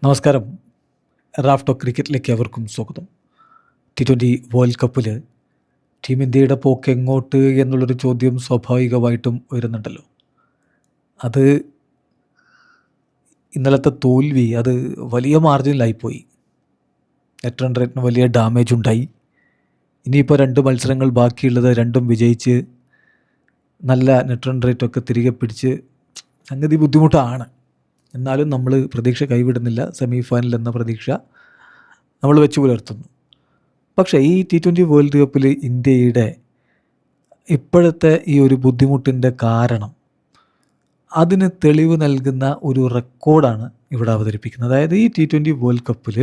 നമസ്കാരം. റാഫ്റ്റോ ക്രിക്കറ്റിലേക്ക് അവർക്കും സ്വാഗതം. T20 വേൾഡ് കപ്പിൽ ടീം ഇന്ത്യയുടെ പോക്ക് എങ്ങോട്ട് എന്നുള്ളൊരു ചോദ്യം സ്വാഭാവികമായിട്ടും ഉയരുന്നുണ്ടല്ലോ. അത് ഇന്നലത്തെ തോൽവി അത് വലിയ മാർജിനിലായിപ്പോയി. നെറ്റ് റൺ റേറ്റിന് വലിയ ഡാമേജ് ഉണ്ടായി. ഇനിയിപ്പോൾ 2 മത്സരങ്ങൾ ബാക്കിയുള്ളത് രണ്ടും വിജയിച്ച് നല്ല നെറ്റ് റൺ റേറ്റൊക്കെ തിരികെ പിടിച്ച് സംഗതി ബുദ്ധിമുട്ടാണ്. എന്നാലും നമ്മൾ പ്രതീക്ഷ കൈവിടുന്നില്ല. സെമി ഫൈനൽ എന്ന പ്രതീക്ഷ നമ്മൾ വെച്ച് പുലർത്തുന്നു. പക്ഷേ ഈ T20 വേൾഡ് കപ്പിൽ ഇന്ത്യയുടെ ഇപ്പോഴത്തെ ഈ ഒരു ബുദ്ധിമുട്ടിൻ്റെ കാരണം അതിന് തെളിവ് നൽകുന്ന ഒരു റെക്കോർഡാണ് ഇവിടെ അവതരിപ്പിക്കുന്നത്. അതായത് ഈ T20 വേൾഡ് കപ്പിൽ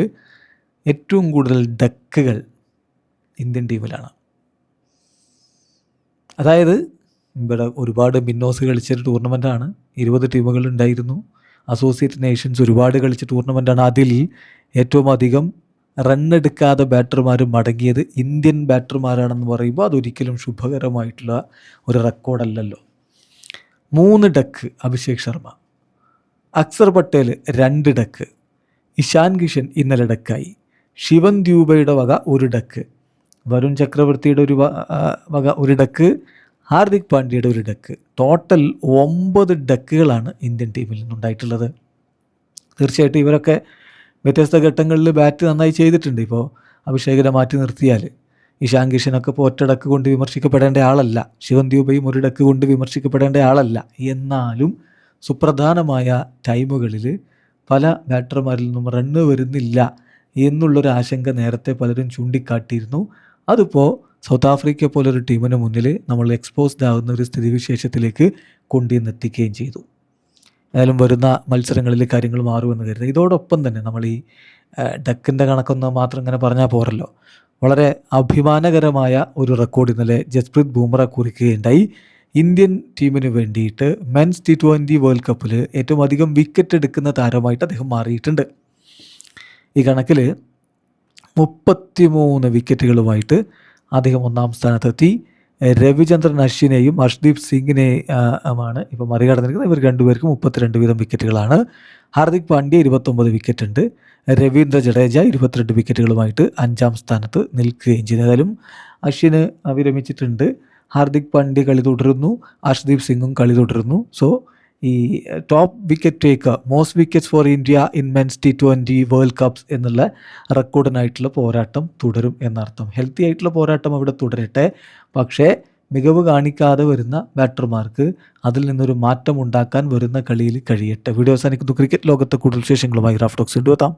ഏറ്റവും കൂടുതൽ ഡക്കുകൾ ഇന്ത്യൻ ടീമിലാണ്. അതായത് ഇവിടെ ഒരുപാട് മിന്നോസ് കളിച്ചൊരു ടൂർണമെൻറ്റാണ്. 20 ടീമുകൾ ഉണ്ടായിരുന്നു. അസോസിയേറ്റ് നേഷൻസ് ഒരുപാട് കളിച്ച ടൂർണമെൻറ്റാണ്. അതിൽ ഏറ്റവും അധികം റണ്ണെടുക്കാതെ ബാറ്റർമാർ മടങ്ങിയത് ഇന്ത്യൻ ബാറ്റർമാരാണെന്ന് പറയുമ്പോൾ അതൊരിക്കലും ശുഭകരമായിട്ടുള്ള ഒരു റെക്കോർഡല്ലല്ലോ. 3 ഡക്ക് അഭിഷേക് ശർമ്മ, അക്സർ പട്ടേൽ 2 ഡക്ക്, ഇഷാൻ കിഷൻ ഇന്നലെ ഡക്കായി, ശിവൻ ദ്യൂബയുടെ വക 1 ഡക്ക്, വരുൺ ചക്രവർത്തിയുടെ വക 1 ഡക്ക്, ഹാർദിക് പാണ്ഡ്യയുടെ 1 ഡക്ക്. ടോട്ടൽ 9 ഡക്കുകളാണ് ഇന്ത്യൻ ടീമിൽ നിന്നുണ്ടായിട്ടുള്ളത്. തീർച്ചയായിട്ടും ഇവരൊക്കെ വ്യത്യസ്ത ഘട്ടങ്ങളിൽ ബാറ്റ് നന്നായി ചെയ്തിട്ടുണ്ട്. ഇപ്പോൾ അഭിഷേകിനെ മാറ്റി നിർത്തിയാൽ ഇഷാൻ കിഷനൊക്കെ ഇപ്പോൾ ഒറ്റ ഡക്ക് കൊണ്ട് വിമർശിക്കപ്പെടേണ്ട ആളല്ല. ശിവൻ ദ്യൂബയും 1 ഡക്ക് കൊണ്ട് വിമർശിക്കപ്പെടേണ്ട ആളല്ല. എന്നാലും സുപ്രധാനമായ ടൈമുകളിൽ പല ബാറ്റർമാരിൽ നിന്നും റണ്ണ് വരുന്നില്ല എന്നുള്ളൊരു ആശങ്ക നേരത്തെ പലരും ചൂണ്ടിക്കാട്ടിയിരുന്നു. അതിപ്പോൾ സൗത്ത് ആഫ്രിക്ക പോലൊരു ടീമിന് മുന്നിൽ നമ്മൾ എക്സ്പോസ്ഡ് ആകുന്ന ഒരു സ്ഥിതിവിശേഷത്തിലേക്ക് കൊണ്ടുവന്നെത്തിക്കുകയും ചെയ്തു. ഏതായാലും വരുന്ന മത്സരങ്ങളിൽ കാര്യങ്ങൾ മാറുമെന്ന് കരുതുന്നത്. ഇതോടൊപ്പം തന്നെ നമ്മൾ ഈ ഡക്കിൻ്റെ കണക്കൊന്ന് മാത്രം ഇങ്ങനെ പറഞ്ഞാൽ പോരല്ലോ. വളരെ അഭിമാനകരമായ ഒരു റെക്കോർഡ് ഇന്നലെ ജസ്പ്രീത് ബുംറ കുറിക്കുകയുണ്ടായി. ഇന്ത്യൻ ടീമിന് വേണ്ടിയിട്ട് മെൻസ് T20 വേൾഡ് കപ്പിൽ ഏറ്റവും അധികം വിക്കറ്റ് എടുക്കുന്ന താരമായിട്ട് അദ്ദേഹം മാറിയിട്ടുണ്ട്. ഈ കണക്കിൽ 33 വിക്കറ്റുകളുമായിട്ട് അദ്ദേഹം 1-ാം സ്ഥാനത്തെത്തി. രവിചന്ദ്രൻ അശ്വിനെയും ഹർഷ്ദീപ് സിംഗിനെയുമാണ് ഇപ്പോൾ മറികടന്നിരിക്കുന്നത്. ഇവർ രണ്ടുപേർക്കും 32 വീതം വിക്കറ്റുകളാണ്. ഹാർദിക് പാണ്ഡ്യ 29 വിക്കറ്റുണ്ട്. രവീന്ദ്ര ജഡേജ 22 വിക്കറ്റുകളുമായിട്ട് 5-ാം സ്ഥാനത്ത് നിൽക്കുകയും ചെയ്തു. ഏതായാലും അശ്വിന് വിരമിച്ചിട്ടുണ്ട്. ഹാർദിക് പാണ്ഡ്യ കളി തുടരുന്നു. ഹർഷ്ദീപ് സിംഗും കളി തുടരുന്നു. സോ ഈ top wicket taker, most wickets for India in men's T20 world cups എന്നുള്ള റെക്കോർഡിനായിട്ടുള്ള പോരാട്ടം തുടരും എന്നർത്ഥം. ഹെൽത്തി ആയിട്ടുള്ള പോരാട്ടം അവിടെ തുടരട്ടെ. പക്ഷേ മികവ് കാണിക്കാതെ വരുന്ന ബാറ്റർമാർക്ക് അതിൽ നിന്നൊരു മാറ്റം ഉണ്ടാക്കാൻ വരുന്ന കളിയിൽ കഴിയട്ടെ. വീഡിയോ അവസാനിക്കുന്നു. ക്രിക്കറ്റ് ലോകത്തെ കൂടുതൽ വിശേഷങ്ങളുമായി റാഫ്റ്റോക്സ് കൊണ്ടുവെത്താം.